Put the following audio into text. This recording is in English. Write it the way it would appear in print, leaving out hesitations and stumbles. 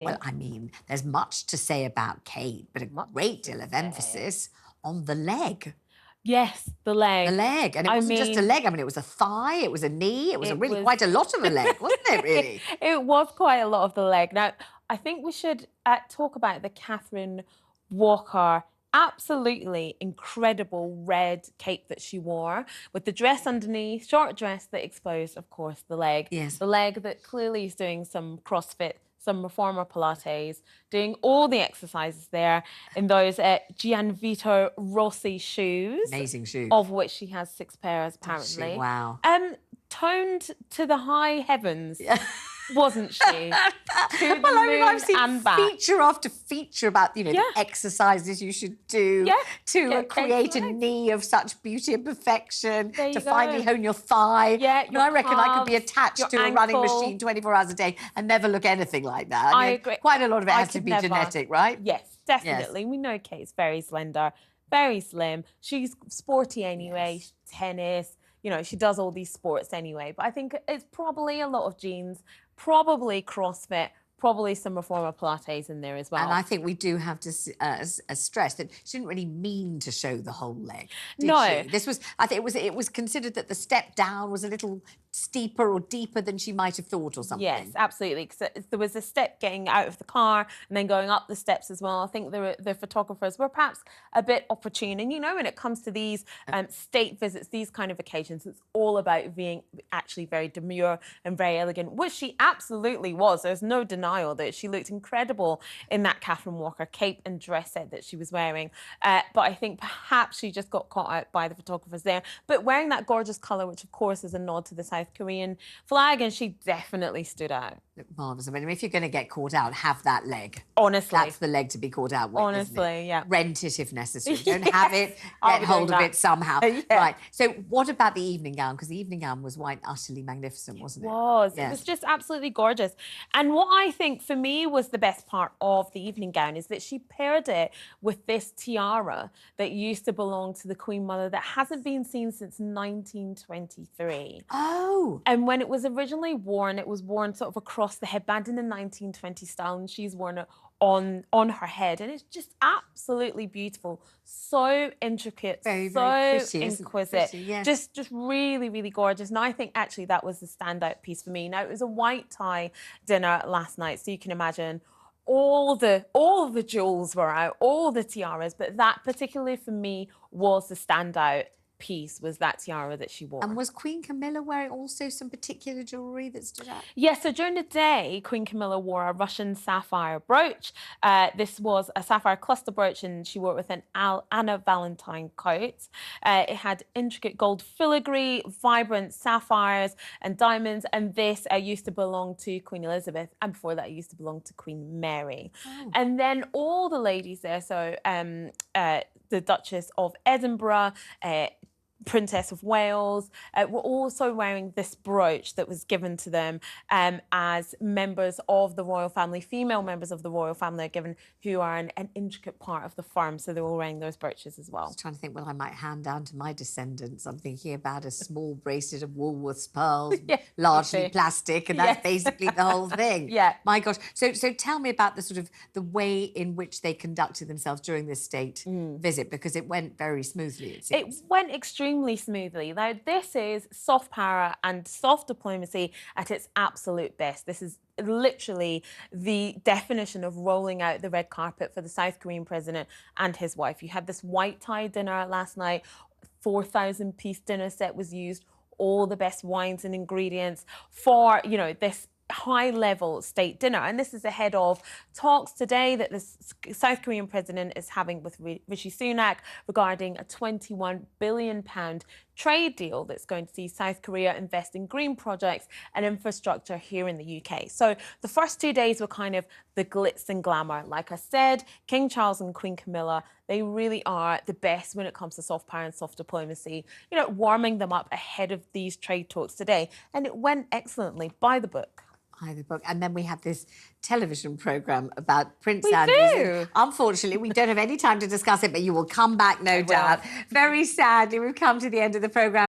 Well, I mean, there's much to say about Kate, but a great deal of emphasis on the leg. Yes, the leg. The leg. And it wasn't just a leg. I mean, it was a thigh, it was a knee, it was really quite a lot of a leg, wasn't it, really? It was quite a lot of the leg. Now, I think we should talk about the Catherine Walker absolutely incredible red cape that she wore with the dress underneath, short dress that exposed, of course, the leg. Yes. The leg that clearly is doing some CrossFit, some reformer Pilates, doing all the exercises there in those Gianvito Rossi shoes. Amazing shoes. Of which she has 6 pairs, apparently. Wow. Toned to the high heavens. Yeah. Wasn't she? Well, I mean, I've seen feature after feature about, you know, the exercises you should do to create a knee of such beauty and perfection, to finally hone your thigh. Yeah, I reckon I could be attached to a running machine 24 hours a day and never look anything like that. I agree. Quite a lot of it has to be genetic, right? Yes, definitely. Yes. We know Kate's very slender, very slim. She's sporty anyway, tennis. You know, she does all these sports anyway. But I think it's probably a lot of genes, probably CrossFit, probably some reformer Pilates in there as well. And I think we do have to stress that she didn't really mean to show the whole leg, did she? This was, I think it was considered that the step down was a little steeper or deeper than she might have thought or something. Yes, absolutely. Because there was a step getting out of the car and then going up the steps as well. I think the photographers were perhaps a bit opportune. And, you know, when it comes to these state visits, these kind of occasions, it's all about being actually very demure and very elegant, which she absolutely was. There's no denial that she looked incredible in that Catherine Walker cape and dress set that she was wearing. But I think perhaps she just got caught out by the photographers there. But wearing that gorgeous colour, which of course is a nod to the South Korean flag, and she definitely stood out. Marvellous. I mean, if you're going to get caught out, have that leg. Honestly. That's the leg to be caught out with, honestly, yeah. Rent it if necessary. Don't have it, get hold of it somehow. Right. So what about the evening gown? Because the evening gown was white, utterly magnificent, wasn't it? It was. Yes. It was just absolutely gorgeous. And what I think for me was the best part of the evening gown is that she paired it with this tiara that used to belong to the Queen Mother that hasn't been seen since 1923. Oh. And when it was originally worn, it was worn sort of across the headband in the 1920s style, and she's worn it on her head, and it's just absolutely beautiful, so intricate, very pretty, exquisite, yes. just really, really gorgeous. And I think actually that was the standout piece for me. Now, it was a white tie dinner last night, so you can imagine all the jewels were out, all the tiaras, but that particularly for me was the standout piece, was that tiara that she wore. And was Queen Camilla wearing also some particular jewellery that stood out? Yes, so during the day, Queen Camilla wore a Russian sapphire brooch. This was a sapphire cluster brooch, and she wore it with an Anna Valentine coat. It had intricate gold filigree, vibrant sapphires and diamonds, and this used to belong to Queen Elizabeth, and before that it used to belong to Queen Mary. Oh. And then all the ladies there, so the Duchess of Edinburgh, Princess of Wales, were also wearing this brooch that was given to them as members of the royal family. Female members of the royal family are given, who are an intricate part of the firm, so they're all wearing those brooches as well. I was trying to think what I might hand down to my descendants. I'm thinking about a small bracelet of Woolworths pearls, largely plastic, and that's basically the whole thing. Yeah. My gosh. So tell me about the sort of the way in which they conducted themselves during this state visit, because it went very smoothly, it seems. It went extremely smoothly. Now, this is soft power and soft diplomacy at its absolute best. This is literally the definition of rolling out the red carpet for the South Korean president and his wife. You had this white tie dinner last night, 4,000-piece dinner set was used, all the best wines and ingredients for, you know, this high-level state dinner. And this is ahead of talks today that the South Korean president is having with Rishi Sunak regarding a £21 billion trade deal that's going to see South Korea invest in green projects and infrastructure here in the UK. So the first 2 days were kind of the glitz and glamour. Like I said, King Charles and Queen Camilla, they really are the best when it comes to soft power and soft diplomacy, you know, warming them up ahead of these trade talks today. And it went excellently, by the book. And then we have this television programme about Prince Andrew. Unfortunately, we don't have any time to discuss it, but you will come back, no doubt. Very sadly, we've come to the end of the programme.